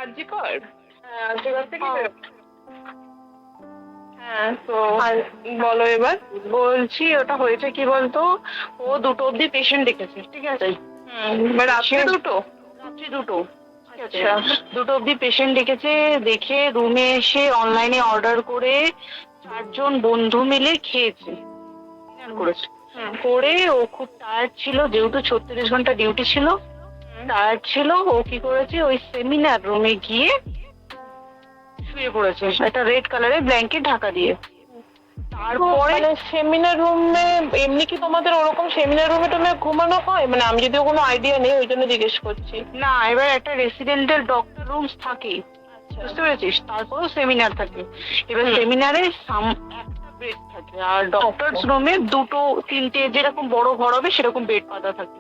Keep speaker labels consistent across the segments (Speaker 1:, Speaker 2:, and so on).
Speaker 1: আরজিকর।
Speaker 2: হ্যাঁ, আর্যিকর থেকে
Speaker 1: হ্যাঁ, তো বলো এবার।
Speaker 2: বলছি ওটা হয়েছে কি বলতো, ও 2টো অব্দি পেশেন্ট দেখেছে, ঠিক আছে?
Speaker 1: এবার রাত্রে দুটো।
Speaker 2: রাত্রি 2টো, ঠিক আছে?
Speaker 1: আচ্ছা।
Speaker 2: 2টো অব্দি পেশেন্ট দেখেছে, দেখে রুমে এসে অনলাইনে অর্ডার করে 4জন বন্ধু মিলে খেয়েছে, ডিনার করেছে। করে ও খুব টায়ার্ড ছিল, যেহেতু 36 ঘন্টা ডিউটি ছিল, টায়ার্ড ছিল। ও কি করেছে, ওই সেমিনার রুমে গিয়ে শুয়ে পড়েছে একটা রেড কালারের ব্ল্যাঙ্কেট ঢাকা দিয়ে। তারপরে
Speaker 1: সেমিনার রুমে এমনি কি তোমাদের ওরকম সেমিনার রুমে টুমে ঘুমানো হয়? মানে আমি যদিও কোনো আইডিয়া নেই, ওই জন্য জিজ্ঞেস করছি।
Speaker 2: না, এবার একটা রেসিডেন্টাল ডক্টর রুমস থাকে, বুঝতে পেরেছিস? তারপরেও সেমিনার থাকে। এবার সেমিনারে একটা বেড থাকে, আর ডক্টরস রুমে 2-3টে যেরকম বড় ঘর হবে সেরকম বেড পাতা থাকে।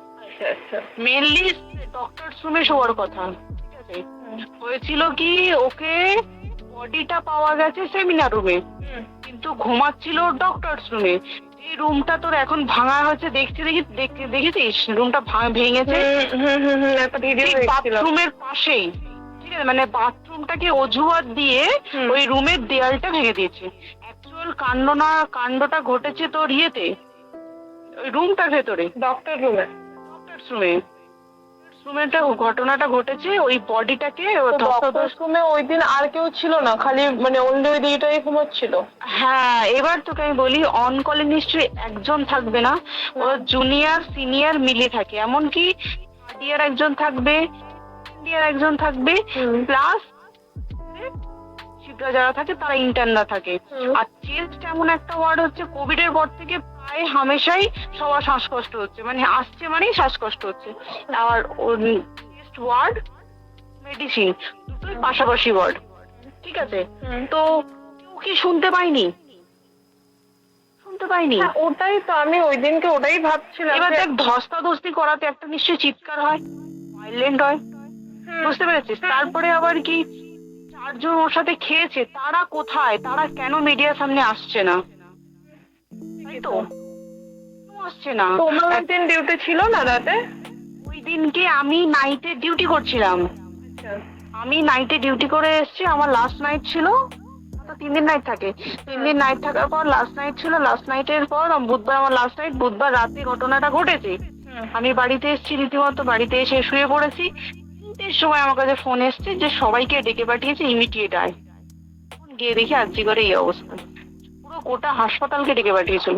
Speaker 2: মেনলি ডক্টরস রুমে শোয়ার কথা, ঠিক আছে? হয়েছিল কি, ওকে বডিটা পাওয়া গেছে সেমিনার রুমে, কিন্তু ঘুমাচ্ছিল ডক্টরস রুমে। এই রুমটা তোর এখন ভাঙা হয়েছে, দেখেছিস রুমটা ভেঙেছে বাথরুমের পাশেই, ঠিক আছে? মানে বাথরুমটাকে অজুহাত দিয়ে ওই রুমের দেয়ালটা ভেঙে দিয়েছে। অ্যাকচুয়াল কাণ্ডটা ঘটেছে তোর ইয়েতে, ওই রুমটার ভেতরে,
Speaker 1: ডক্টরস রুমে
Speaker 2: ঘটনাটা ঘটেছে ওই বডিটাকে।
Speaker 1: ডক্টরস রুমে ওই দিন আর কেউ ছিল না, খালি মানে অনলি ওই দিদিটাই ঘুমাচ্ছিল?
Speaker 2: হ্যাঁ, এবার তোকে আমি বলি, অন কলে নিশ্চয়ই একজন থাকবে না, ও জুনিয়র সিনিয়র মিলে থাকে। এমনকি থার্ড ইয়ার একজন থাকবে, সেকেন্ড ইয়ার একজন থাকবে, প্লাস শিক্ষা যারা থাকে তারা ইন্টার্নরা থাকে। আর চেস্ট এমন একটা ওয়ার্ড হচ্ছে, কোভিড এর পর থেকে প্রায় হামেশাই সবার শ্বাসকষ্ট হচ্ছে, মানে আসছে মানেই শ্বাসকষ্ট হচ্ছে। আর চেস্ট ওয়ার্ড, মেডিসিন দুটোই পাশাপাশি ওয়ার্ড, ঠিক আছে? তো কেউ কি শুনতে পাইনি?
Speaker 1: ওটাই তো আমি ওই দিনকে ওটাই ভাবছিলাম।
Speaker 2: এবার দেখ, ধস্তাধস্তি করাতে একটা নিশ্চয়ই চিৎকার হয়, ভাইলেন্ট হয়, বুঝতে পেরেছিস? তারপরে আবার কি, 4জন ওর সাথে খেয়েছে, তারা কোথায়? তারা কেন মিডিয়ার সামনে আসছে না? তাই তো, আসছে না।
Speaker 1: তোমার ওই দিন ডিউটি ছিল না রাতে?
Speaker 2: ওই দিনকে আমি নাইটে ডিউটি করছিলাম, আমি নাইটে ডিউটি করে এসেছি। আমার লাস্ট নাইট ছিল, তো 3 দিন নাইট থাকে, 3 দিন নাইট থাকার পর লাস্ট নাইট ছিল। লাস্ট নাইটের পর বুধবার আমার লাস্ট নাইট। বুধবার রাতে ঘটনাটা ঘটেছে, আমি বাড়িতে এসেছি, রীতিমতো বাড়িতে এসে শুয়ে পড়েছি। 3টের সময় আমার কাছে ফোন এসছে যে সবাইকে ডেকে পাঠিয়েছে, ইমিডিয়েট আয়। গিয়ে দেখি আরজিকরে এই অবস্থা, পুরো গোটা হাসপাতালকে ডেকে পাঠিয়েছিল।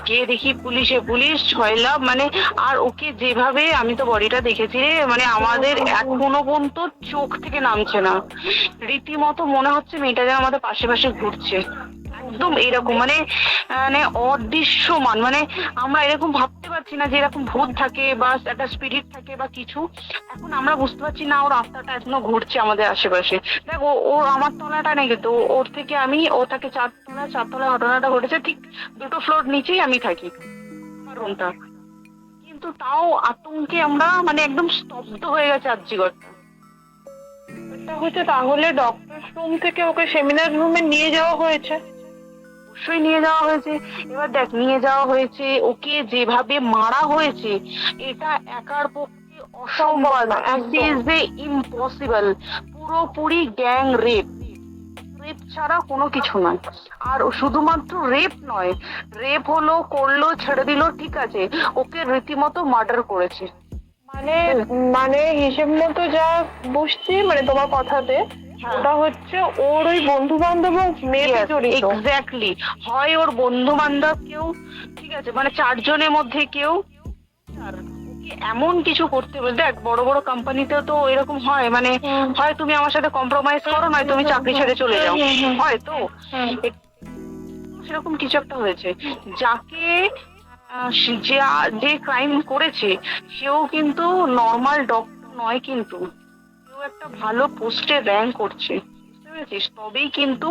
Speaker 2: গিয়ে দেখি পুলিশ ছয়লাভ, মানে। আর ওকে যেভাবে, আমি তো বডিটা দেখেছি রে, মানে আমাদের এখনো পর্যন্ত চোখ থেকে নামছে না। রীতিমতো মনে হচ্ছে মেয়েটা যেন আমাদের পাশে পাশে ঘুরছে, একদম এরকম, মানে মানে অদৃশ্যমান। মানে আমরা এরকম ভাবতে পারছি না যে এরকম ভূত থাকে বা একটা স্পিরিট থাকে বা কিছু। এখন আমরা বুঝতে পারছি না, ওর আত্মাটা এখনো ঘুরছে আমাদের আশেপাশে। দেখ, ও আমার তলাটা নেই, কিন্তু ওর থেকে ও থাকে 4তলায় ঘটনাটা ঘটেছে, ঠিক 2টো ফ্লোর নিচেই আমি থাকি, আমার রুমটা। কিন্তু তাও আতঙ্কে আমরা মানে একদম স্তব্ধ হয়ে গেছে আরজিকরটা।
Speaker 1: এটা হচ্ছে তাহলে ডক্টরস রুম থেকে ওকে সেমিনার রুমে নিয়ে যাওয়া হয়েছে?
Speaker 2: অবশ্যই নিয়ে যাওয়া হয়েছে। এবার দেখ, নিয়ে যাওয়া হয়েছে, ওকে যেভাবে মারা হয়েছে, এটা একার পক্ষে অসম্ভব, ইম্পসিবল। পুরোপুরি গ্যাং রেপ, রেপ ছাড়া কোনো কিছু নয়। আর শুধুমাত্র রেপ নয়, রেপ করলো ছেড়ে দিল, ঠিক আছে, ওকে রীতিমতো মার্ডার করেছে।
Speaker 1: মানে মানে হিসেব মতো যা বুঝছি, মানে তোমার কথাতে ওটা হচ্ছে ওর ওই বন্ধু বান্ধব মেয়ে জড়িত।
Speaker 2: এক্স্যাক্টলি, হয় ওর বন্ধু বান্ধব কেউ, ঠিক আছে, মানে 4জনের মধ্যে কেউ। এমন কিছু করতে বলে, দেখ বড় বড় কোম্পানিতেও তো এরকম হয়, মানে হয় তুমি আমার সাথে কম্প্রোমাইজ করো, নয় তুমি চাকরি ছেড়ে চলে যাও, হয় তো। সেরকম কিছু একটা হয়েছে। যাকে যে ক্রাইম করেছে সেও কিন্তু নর্মাল ডক্টর নয়, কিন্তু কেউ একটা ভালো পোস্টে র্যাঙ্ক করছে, বুঝতে পেরেছিস? তবেই কিন্তু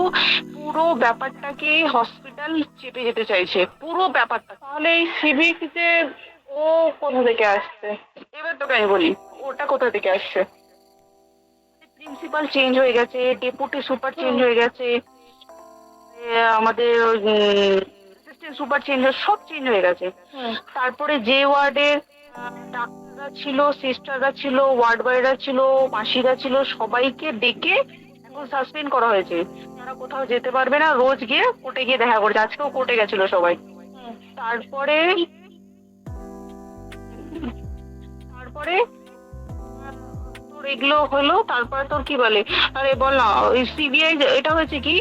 Speaker 2: পুরো ব্যাপারটাকে হসপিটাল চেপে যেতে চাইছে, পুরো ব্যাপারটা।
Speaker 1: তাহলে এই সিভিক যে ও কোথা থেকে আসছে?
Speaker 2: এবার তোকে আমি বলি, ওটা কোথা থেকে আসছে। প্রিন্সিপাল চেঞ্জ হয়ে গেছে, ডেপুটি সুপার চেঞ্জ হয়ে গেছে, আমাদের অ্যাসিস্ট্যান্ট সুপার চেঞ্জ, সব চেঞ্জ হয়ে গেছে। তারপরে যে ওয়ার্ডের ডাক্তাররা ছিল, সিস্টাররা ছিল, ওয়ার্ড বয়রা ছিল, মাসিরা ছিল, সবাইকে ডেকে এখন সাসপেন্ড করা হয়েছে। তারা কোথাও যেতে পারবে না, রোজ গিয়ে কোর্টে গিয়ে দেখা করছে। আজকেও কোর্টে গেছিল সবাই। তারপরে তারপরে তোর এগুলো হলো, তারপরে তোর কি বলে, আরে বল না, ওই সিবিআই এটা হয়েছে কি,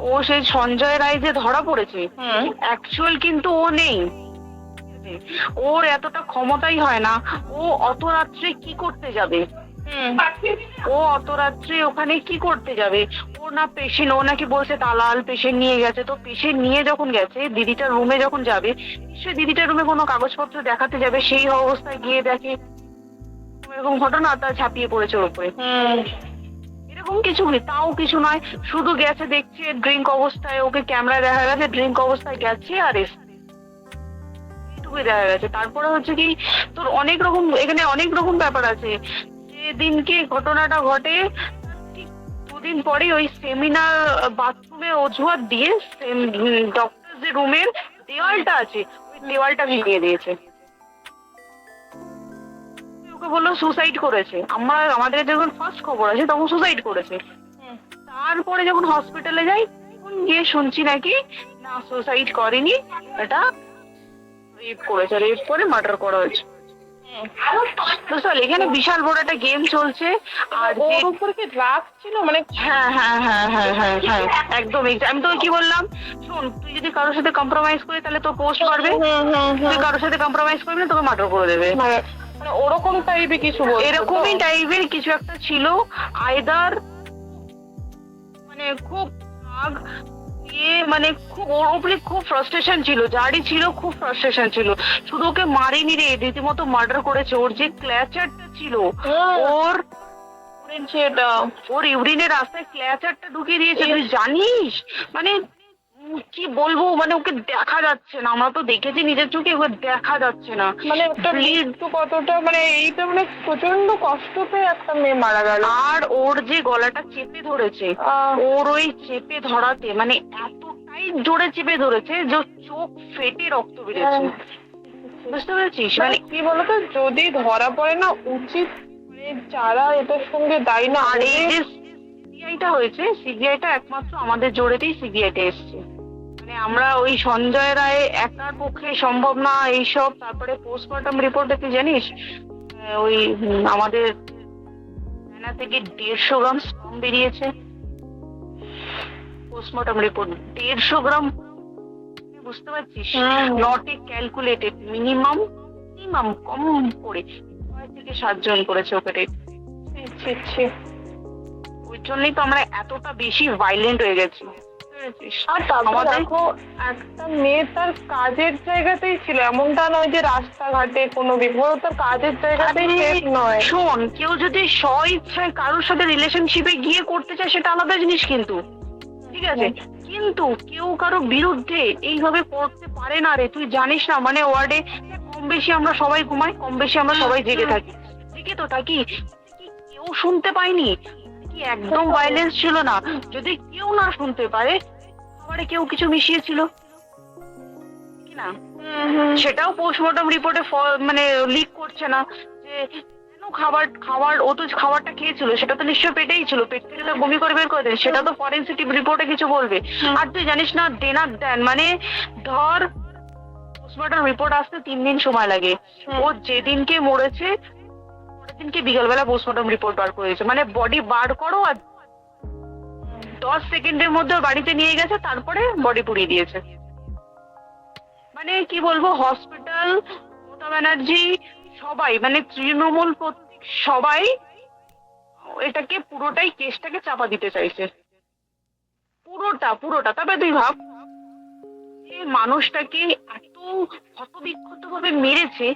Speaker 2: ও সেই সঞ্জয় রায় যে ধরা পড়েছে, অ্যাকচুয়াল কিন্তু ও নেই। ওর এতটা ক্ষমতাই হয় না। ও অত রাত্রে কি করতে যাবে? ও অত রাত্রে ওখানে কি করতে যাবে? ওর না পেশেন্ট, ও নাকি বলছে দালাল পেশেন্ট নিয়ে গেছে। তো পেশেন্ট নিয়ে যখন গেছে, দিদিটার রুমে যখন যাবে, নিশ্চয়ই দিদিটার রুমে কোনো কাগজপত্র দেখাতে যাবে। সেই অবস্থায় গিয়ে দেখে এরকম ঘটনা, তার ঝাঁপিয়ে পড়েছে ওর উপরে। এরকম কিছু নেই, তাও কিছু নয়, শুধু গেছে দেখছে ড্রিঙ্ক অবস্থায়, ওকে ক্যামেরায় দেখা গেছে ড্রিঙ্ক অবস্থায় গেছে আর এইটুকুই দেখা গেছে। তারপরে হচ্ছে কি, তোর অনেক রকম, এখানে অনেক রকম ব্যাপার আছে। যেদিনকে ঘটনাটা ঘটে ঠিক দুদিন পরে ওই সেমিনার বাথরুমে অজুহাত দিয়ে ডক্টর যে রুমের দেওয়ালটা আছে, ওই দেওয়ালটা ভেঙে দিয়েছে। ওকে বললো সুসাইড করেছে। আমাদের যখন ফার্স্ট খবর আছে তখন সুসাইড করেছে। তারপরে যখন হসপিটালে যাই, তখন গিয়ে শুনছি নাকি না, সুসাইড করেনি, এটা রেপ করেছে, রেপ করে মার্ডার করা হয়েছে। বুঝতে পারলি, এখানে বিশাল বড় একটা গেম চলছে। আর
Speaker 1: ওর উপর কি রাগ ছিল মানে?
Speaker 2: হ্যাঁ হ্যাঁ হ্যাঁ হ্যাঁ হ্যাঁ হ্যাঁ, একদম। আমি তোকে কি বললাম, শোন, তুই যদি কারোর সাথে কম্প্রোমাইজ করি তাহলে তোর পোস্ট করবে, তুই কারোর সাথে কম্প্রোমাইজ করবি না, তোকে মার্ডার করে দেবে।
Speaker 1: মানে ওরকম টাইপের কিছু বলতো?
Speaker 2: এরকমই টাইপের কিছু একটা ছিল। আইদার মানে খুব রাগ, মানে খুব ওর উপরে খুব ফ্রাস্ট্রেশন ছিল, যারই ছিল খুব ফ্রাস্ট্রেশন ছিল। শুধু ওকে মারেনি রে, রীতিমতো মার্ডার করেছে। ওর যে ক্ল্যাচারটা ছিল, ওর ইউরিনের রাস্তায় ক্ল্যাচারটা ঢুকিয়ে দিয়েছে, তুই জানিস? মানে কি বলবো, মানে ওকে দেখা যাচ্ছে না। আমরা তো দেখেছি নিজের চোখে, ওকে দেখা যাচ্ছে না।
Speaker 1: মানে একটা মৃত্যু কতটা, মানে এইটা মানে প্রচন্ড কষ্ট পেয়ে একটা মেয়ে মারা গেল।
Speaker 2: আর ওর যে গলাটা চেপে ধরেছে, ওর ওই চেপে ধরাতে মানে এতটাই জোরে চেপে ধরেছে যে চোখ ফেটে রক্ত বেরিয়েছে। বুঝতে পেরেছিস?
Speaker 1: মানে কি বলতো, যদি ধরা পড়ে না, উচিত মানে যারা এটার সঙ্গে দায়ী না।
Speaker 2: আর এই যে সিবিআইটা হয়েছে, সিবিআইটা একমাত্র আমাদের জোরেতেই সিবিআইটা এসছে। মানে আমরা ওই সঞ্জয় রায় একার পক্ষে সম্ভব না এইসব। তারপরে পোস্টমর্টম রিপোর্টে তুই জানিস, ওই আমাদের থানা থেকে 150 গ্রাম স্পাম বেরিয়েছে। পোস্টমর্টম রিপোর্ট 150 গ্রাম, বুঝতে পারছিস? নট এ ক্যালকুলেটেড, মিনিমাম কম করে 6 থেকে 7 জন করেছে অপারেট। ওই জন্যই তো আমরা এতটা বেশি ভাইলেন্ট হয়ে গেছি।
Speaker 1: আর তারপর দেখো, একটা মেয়ে তার কাজের জায়গাতেই ছিল, এমনটা নয় যে রাস্তাঘাটে কোনো বিপদ, তার কাজের জায়গাতেই সেফ নয়।
Speaker 2: শোন, কেউ যদি স্ব ইচ্ছায় কারোর সাথে রিলেশনশিপে গিয়ে করতে চায়, সেটা আলাদা জিনিস, কিন্তু ঠিক আছে, কিন্তু কেউ কারো বিরুদ্ধে এইভাবে করতে পারে না রে। তুই জানিস না, মানে ওয়ার্ডে কম বেশি আমরা সবাই ঘুমাই, কম বেশি আমরা সবাই জেগে থাকি, জেগে তো থাকি। কেউ শুনতে পাইনি কি? একদম ভাইলেন্স ছিল না। যদি কেউ না শুনতে পারে, খাবারে কেউ কিছু মিশিয়েছিল কি না, সেটাও পোস্টমর্টম রিপোর্টে মানে লিক করছে না যে কেন খাবার ও তো খাবারটা খেয়েছিল, সেটা তো নিশ্চয় পেটেই ছিল, পেট থেকে তো বমি করে বের করে দেয়, সেটা তো ফরেনসিক রিপোর্টে কিছু বলবে। আর তুই জানিস না, দেনার দেন, মানে ধর পোস্টমর্টম রিপোর্ট আসতে 3 দিন সময় লাগে। ও যেদিনকে মরেছে পরের দিনকে বিকালবেলা পোস্টমর্টম রিপোর্ট বার করেছে। মানে বডি বার করো আর 10 সেকেন্ডের মধ্যে বাড়িতে নিয়ে গেছে, তারপরে বডি পুড়িয়ে দিয়েছে। মানে কি বলবো, হসপিটাল, মমতা ব্যানার্জি, সবাই, মানে তৃণমূল সবাই এটাকে পুরোটাই, কেসটাকে চাপা দিতে চাইছে, পুরোটা। তবে তুই ভাব, এই মানুষটাকে এত ক্ষতবিক্ষত ভাবে মেরেছে,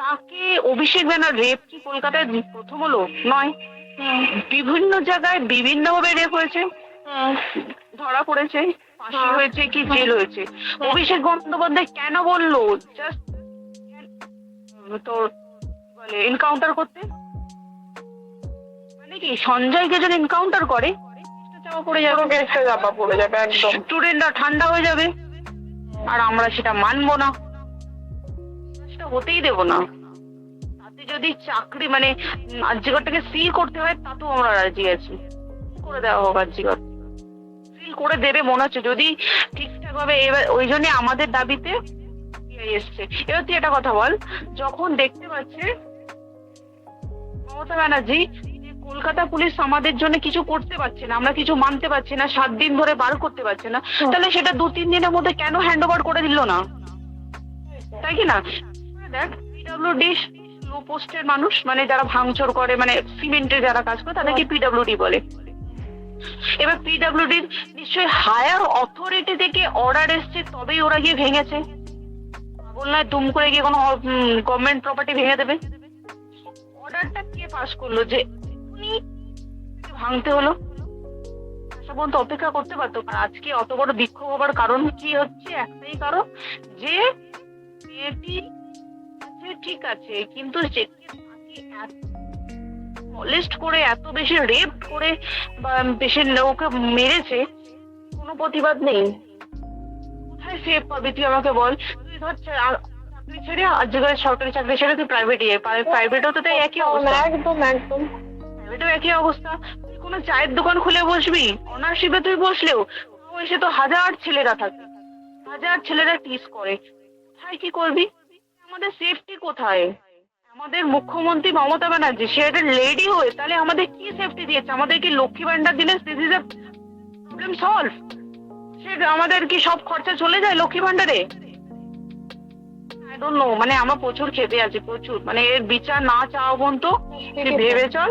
Speaker 2: তাকে অভিষেক ব্যানার রেপ কি কলকাতায় প্রথম হলো? নয়, বিভিন্ন জায়গায় বিভিন্ন ভাবে রেপ হয়েছে, ধরা পড়েছে, ফাঁসি হয়েছে কি জেল হয়েছে। অভিষেক বন্দ্যোপাধ্যায় কেন বললো জাস্ট তোর বলে এনকাউন্টার করতে? মানে কি, সঞ্জয়কে যদি এনকাউন্টার করে চাপা পড়ে যাবে,
Speaker 1: কেসটা চাপা পড়ে যাবে, একদম
Speaker 2: স্টুডেন্টরা ঠান্ডা হয়ে যাবে, আর আমরা সেটা মানবো না, সেটা হতেই দেবো না। যদি চাকরি মানে আরজিকরটাকে সিল করতে হয় তাতেও আমরা রাজি আছি, করে দেওয়া হোক আরজিকর, সিল করে দেবে মনে হচ্ছে যদি ঠিকঠাক ভাবে। এবার ওই জন্য আমাদের দাবিতে এসছে। এবার তুই একটা কথা বল, যখন দেখতে পাচ্ছে মমতা ব্যানার্জি যে কলকাতা পুলিশ আমাদের জন্য কিছু করতে পারছে না, আমরা কিছু মানতে পারছি না, 7 দিন ধরে বার করতে পারছে না, তাহলে সেটা 2-3 দিনের মধ্যে কেন হ্যান্ড ওভার করে দিল না? তাই কি না? দেখ পিডব্লিউডি লো পোস্টের মানুষ, মানে যারা ভাঙচুর করে, মানে সিমেন্টের যারা কাজ করে তাদেরকে পিডব্লিউডি বলে। এবার পিডব্লিউডি নিশ্চয়ই হায়ার অথরিটি থেকে অর্ডার এসছে তবেই ওরা গিয়ে ভেঙেছে, বললাম দুম করে গিয়ে কোনো গভর্নমেন্ট প্রপার্টি ভেঙে দেবে? অর্ডারটা কে পাস করলো যে উনি ভাঙতে হলো? আশা পর্যন্ত অপেক্ষা করতে পারতো। আর আজকে অত বড় বিক্ষোভ হবার কারণ কি হচ্ছে? একটাই কারণ যে মেয়েটি ঠিক আছে কিন্তু মলেস্ট করে এত বেশি রেপ করে বা বেশি ওকে মেরেছে, কোনো প্রতিবাদ নেই। কোথায় সেফ পাবি তুই আমাকে বল? তুই ধর চাকরি ছেড়ে আজকের সরকারি চাকরি ছেড়ে তুই প্রাইভেটেও তো তাই একই অবস্থা।
Speaker 1: একদম একদম
Speaker 2: প্রাইভেটেও একই অবস্থা। তুই কোনো চায়ের দোকান খুলে বসবি, অনারশিপে তুই বসলেও এসে তো হাজার ছেলেরা থাকে, হাজার ছেলেরা টিস করে, কোথায় কি করবি? আমাদের সেফটি কোথায়? আমাদের মুখ্যমন্ত্রী মমতা ব্যানার্জি সে একটা লেডি হয়ে তাহলে আমাদের কি সেফটি দিয়েছে? আমাদের কি লক্ষ্মী ভান্ডার দিলে this is a problem solve? সে আমাদের কি সব খরচা চলে যায় লক্ষ্মী ভান্ডারে? আই ডোন্ট নো, মানে আমরা প্রচুর খেতে আছি, প্রচুর, মানে এর বিচার না চাও পর্যন্ত ভেবে চল।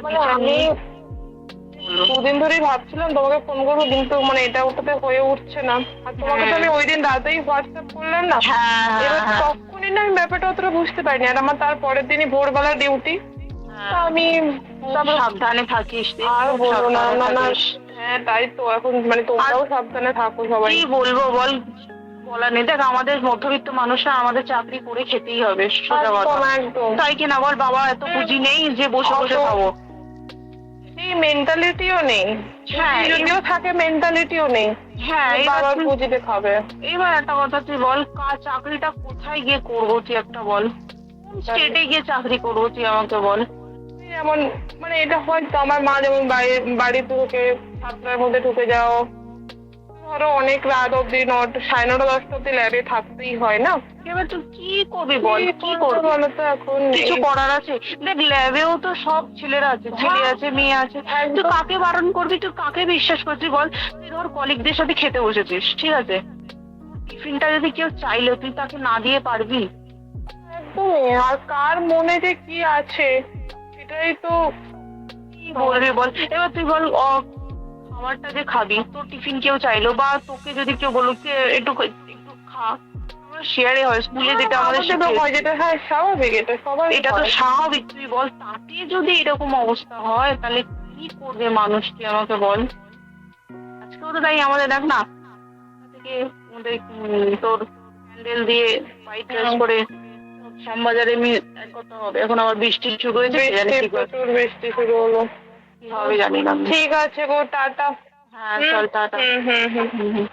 Speaker 1: মানে আমি 2 দিন ধরেই ভাবছিলাম তোমাকে ফোন করবো, কিন্তু মানে এটা ওটাতে হয়ে উঠছে না। আর তোমাকে তো আমি ওই দিন রাতেই হোয়াটসঅ্যাপ করলাম না, এবার তখনই না আমি ব্যাপারটা অতটা বুঝতে পারিনি। আর আমার তার পরের দিনই ভোরবেলা ডিউটি, আমি
Speaker 2: সাবধানে থাকিস।
Speaker 1: আর বলবো না। হ্যাঁ তাই তো, এখন মানে তোমরাও সাবধানে থাকো সবাই।
Speaker 2: কি বলবো বল, বলার নেই। দেখ আমাদের মধ্যবিত্ত মানুষরা আমাদের চাকরি করে খেতেই হবে, সোজা কথা,
Speaker 1: একদম
Speaker 2: তাই কিনা বল? বাবা এত পুঁজি নেই যে বসে বসে খাবো,
Speaker 1: এই মেন্টালিটিও নেই।
Speaker 2: হ্যাঁ
Speaker 1: যদিও থাকে মেন্টালিটিও নেই।
Speaker 2: হ্যাঁ
Speaker 1: বাবার পুঁজিতে খাবে।
Speaker 2: এবার একটা কথা তুই বল, চাকরিটা কোথায় গিয়ে করবো তুই একটা বল? স্টেটে গিয়ে চাকরি করবো তুই আমাকে বল?
Speaker 1: যেমন মানে এটা হয়তো আমার মা যেমন বাড়ি ঢুকে 7টার মধ্যে ঢুকে যাও, ধরো অনেক রাত অব্দি 9:30-10টা অব্দি ল্যাবে থাকতেই হয় না।
Speaker 2: এবার তুই কি করবি বল? কি করবি
Speaker 1: বলো তো? এখন
Speaker 2: কিছু করার আছে? দেখ ল্যাবেও তো সব ছেলেরা আছে, ছেলে আছে মেয়ে আছে, তুই কাকে বারণ করবি? তুই কাকে বিশ্বাস করছিস বল? তুই ধর কলিগদের সাথে খেতে বসেছিস, ঠিক আছে, টিফিনটা যদি কেউ চাইলো তুই তাকে না দিয়ে পারবি?
Speaker 1: একদমই। আর কার মনে যে কি আছে সেটাই তো
Speaker 2: কি বলবি বল? এবার তুই বল খাবারটা যে খাবি, তোর টিফিন কেউ চাইলো বা তোকে যদি কেউ বললো একটু একটু খা, শেয়ারে হয় স্কুলে যেটা আমাদের
Speaker 1: হয়, যেটা হ্যাঁ স্বাভাবিক, এটা সবাই,
Speaker 2: এটা তো স্বাভাবিক। তুই বল তাতে যদি এরকম অবস্থা হয় তাহলে কি করবে মানুষ? তুই আমাকে বল। আজকেও তো তাই আমাদের দেখ না থেকে আমাদের তোর প্যান্ডেল দিয়ে হোয়াইট ড্রেস করে শ্যামবাজারে করতে হবে, এখন আবার বৃষ্টি শুরু হয়েছে,
Speaker 1: প্রচুর বৃষ্টি শুরু হলো,
Speaker 2: কি হবে জানি না।
Speaker 1: ঠিক আছে গো, টাটা।
Speaker 2: হ্যাঁ চল টাটা।
Speaker 1: হুম।